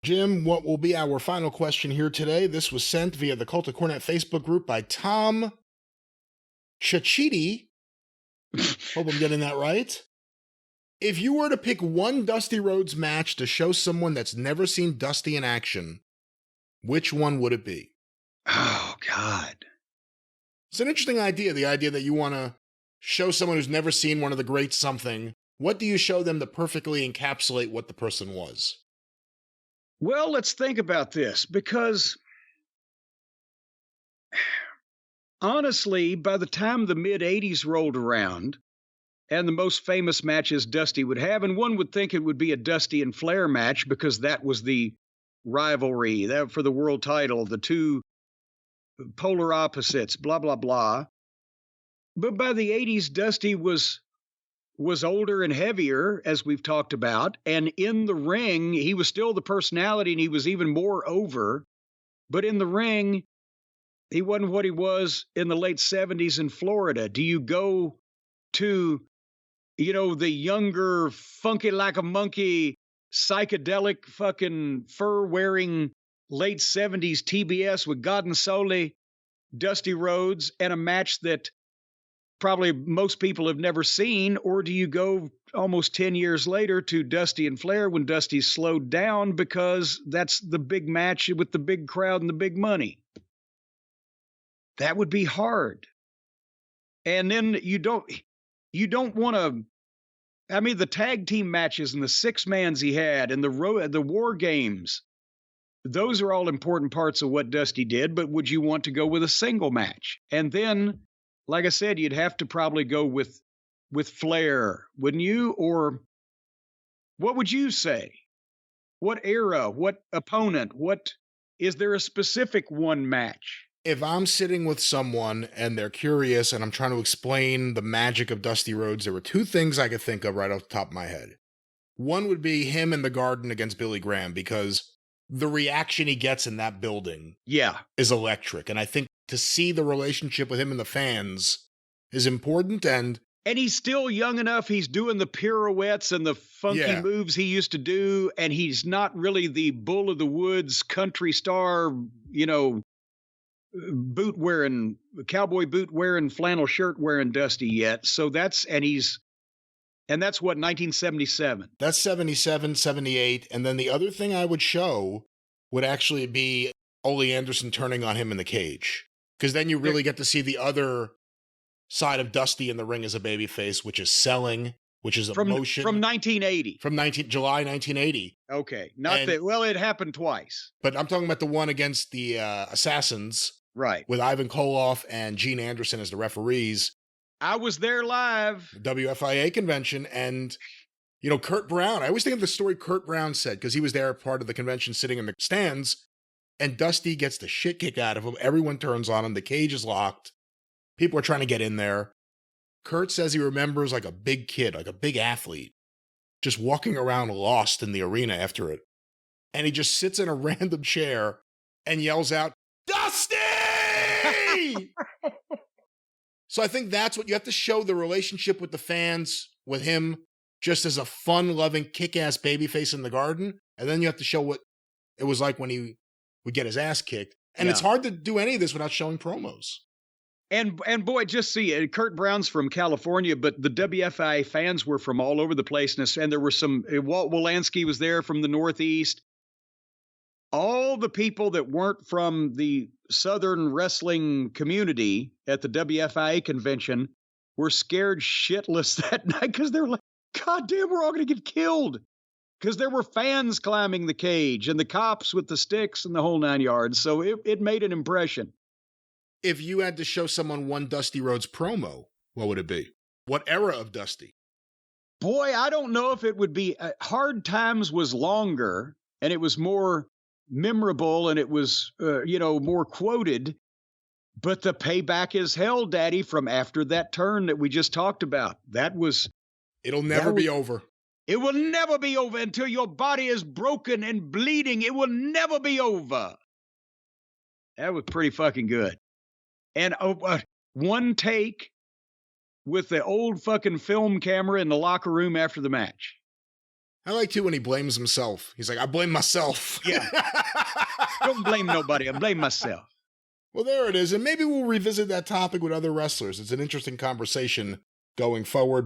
Jim, what will be our final question here today? This was sent via the Cult of Cornette Facebook group by Tom Chachiti. Hope I'm getting that right. If you were to pick one Dusty Rhodes match to show someone that's never seen Dusty in action, which one would it be? Oh, God. It's an interesting idea, the idea that you want to show someone who's never seen one of the greats something. What do you show them to perfectly encapsulate what the person was? Well, let's think about this, because honestly, by the time the mid-'80s rolled around, and the most famous matches Dusty would have, and one would think it would be a Dusty and Flair match because that was the rivalry that for the world title, the two polar opposites, blah, blah, blah. But by the 80s, Dusty was older and heavier, as we've talked about, and in the ring, he was still the personality, and he was even more over. But in the ring, he wasn't what he was in the late 70s in Florida. Do you go to, the younger, funky like a monkey, psychedelic, fucking fur-wearing late 70s TBS with God and Soli, Dusty Rhodes, and a match that probably most people have never seen? Or do you go almost 10 years later to Dusty and Flair when Dusty's slowed down because that's the big match with the big crowd and the big money? That would be hard. And then you don't want to, the tag team matches and the six-mans he had and the war games, those are all important parts of what Dusty did, but would you want to go with a single match? And then, like I said, you'd have to probably go with Flair, wouldn't you? Or what would you say? What era? What opponent? Is there a specific one match? If I'm sitting with someone and they're curious and I'm trying to explain the magic of Dusty Rhodes, there were two things I could think of right off the top of my head. One would be him in the Garden against Billy Graham, because the reaction he gets in that building is electric. And I think to see the relationship with him and the fans is important. And he's still young enough. He's doing the pirouettes and the funky moves he used to do. And he's not really the bull of the woods country star, cowboy boot wearing, flannel shirt wearing Dusty yet. So that's what, 1977? That's 77, 78. And then the other thing I would show would actually be Ole Anderson turning on him in the cage. Because then you really get to see the other side of Dusty in the ring as a babyface, which is selling, which is emotion. From 1980. From July 1980. Okay. It happened twice. But I'm talking about the one against the Assassins. Right. With Ivan Koloff and Gene Anderson as the referees. I was there live. WFIA convention. And, Kurt Brown, I always think of the story Kurt Brown said, because he was there part of the convention sitting in the stands, and Dusty gets the shit kicked out of him. Everyone turns on him. The cage is locked. People are trying to get in there. Kurt says he remembers like a big kid, like a big athlete, just walking around lost in the arena after it. And he just sits in a random chair and yells out, "Dusty!" So I think that's what you have to show, the relationship with the fans, with him just as a fun-loving, kick-ass babyface in the Garden. And then you have to show what it was like when he would get his ass kicked. And it's hard to do any of this without showing promos. And boy, just see, Kurt Brown's from California, but the WFI fans were from all over the place. And there were some, Walt Wolanski was there from the Northeast. All the people that weren't from the Southern wrestling community at the WFIA convention were scared shitless that night because they were like, God damn, we're all going to get killed. Because there were fans climbing the cage and the cops with the sticks and the whole 9 yards. So it made an impression. If you had to show someone one Dusty Rhodes promo, what would it be? What era of Dusty? Boy, I don't know if it would be. Hard Times was longer and it was more memorable and it was, more quoted. But the Payback is Hell, Daddy, from after that turn that we just talked about. It'll never be over. It will never be over until your body is broken and bleeding. It will never be over. That was pretty fucking good. And one take with the old fucking film camera in the locker room after the match. I like too when he blames himself. He's like, I blame myself. Yeah. Don't blame nobody. I blame myself. Well, there it is. And maybe we'll revisit that topic with other wrestlers. It's an interesting conversation going forward.